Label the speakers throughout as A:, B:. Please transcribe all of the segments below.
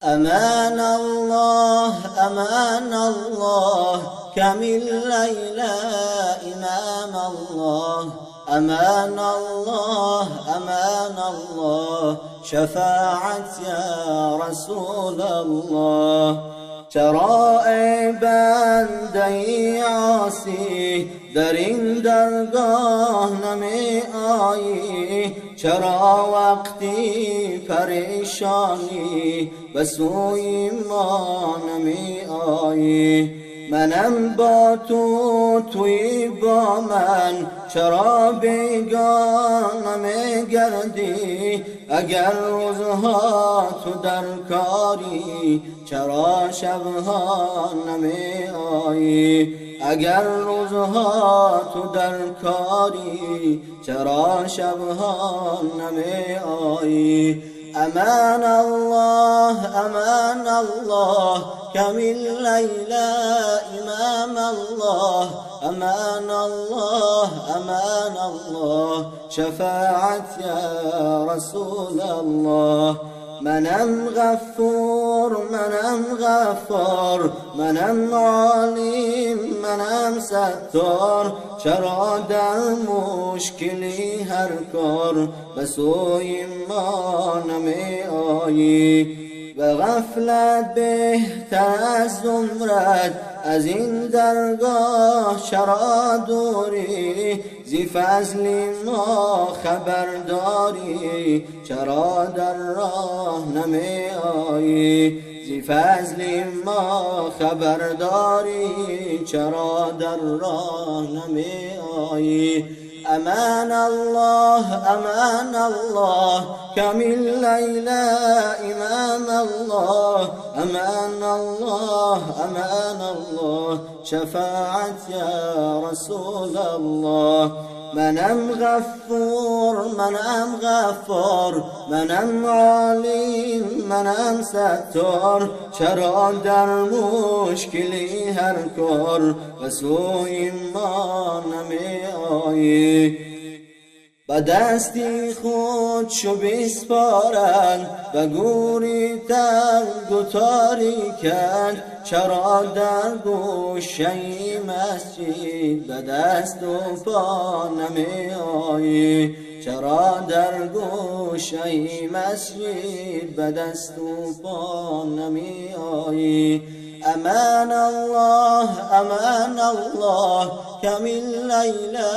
A: أمان الله أمان الله كمل ليلى إمام الله أمان الله أمان الله شفاعت يا رسول الله چرا ای بنده عاصی در این درگاه نمی آیی؟ چرا وقتی پریشانی به سوی ما نمی آیی؟ منم با تو توی با من، چرا بیگانه می گردی؟ اگر روزها تو در کاری چرا شبها نمی آیی؟ اگر روزها تو در کاری چرا شبها نمی آیی؟ امان الله امان الله كمل ليلى إمام الله أمان الله أمان الله شفاعت يا رسول الله منم غفور منم غفار منم علیم منم ستار چرا در مشکلی هر کار به سوی ما نمی آیی؟ به غفلت بهتر از زمرد از این درگاه چرا دوری؟ زی فضل ما خبرداری چرا در راه نمی آیی؟ زی فضل ما خبرداری چرا در راه نمی آیی؟ امان الله امان الله كمل ليلى امام الله امان الله امان الله شفاعت يا رسول الله منم غفور منم غفار منم علیم منم ستار چرا در مشکلی هر کار به سوی ما نمی آیی؟ به دستی خود شو بسپارند و گوری تنگ و تاریکند چرا در گوشه مسجد به دست و پا نمی آیی؟ چرا در گوشه مسجد به دست و پا نمی آیی؟ امان الله امان الله كمل ليلى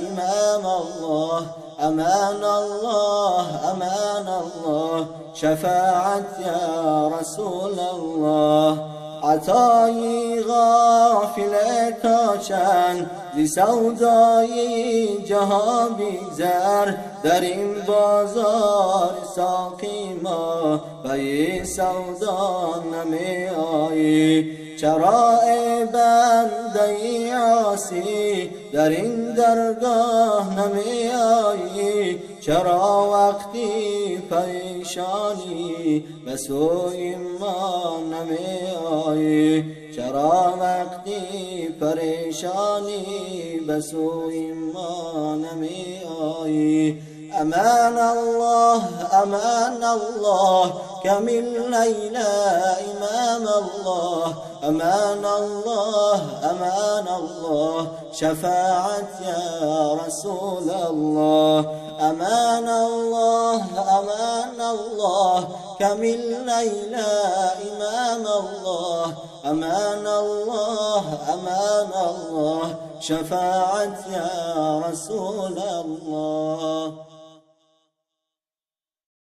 A: امام الله امان الله امان الله شفاعت يا رسول الله عطایی غافل تا چند زی سودای جهان بیزر در این بازار ساقی ما به این سودا نمی آیی؟ چرا ای بنده عاصی در این درگاه نمی آیی؟ چرا وقتی پریشانی به سوی ما نمی آیی؟ چرا وقتی پریشانی به سوی ما نمی آیی؟ امان الله امان الله كمل ليلى امام الله امان الله امان الله شفاعت يا رسول الله امان الله امان الله كمل ليلى امام الله امان الله امان الله شفاعت يا رسول الله.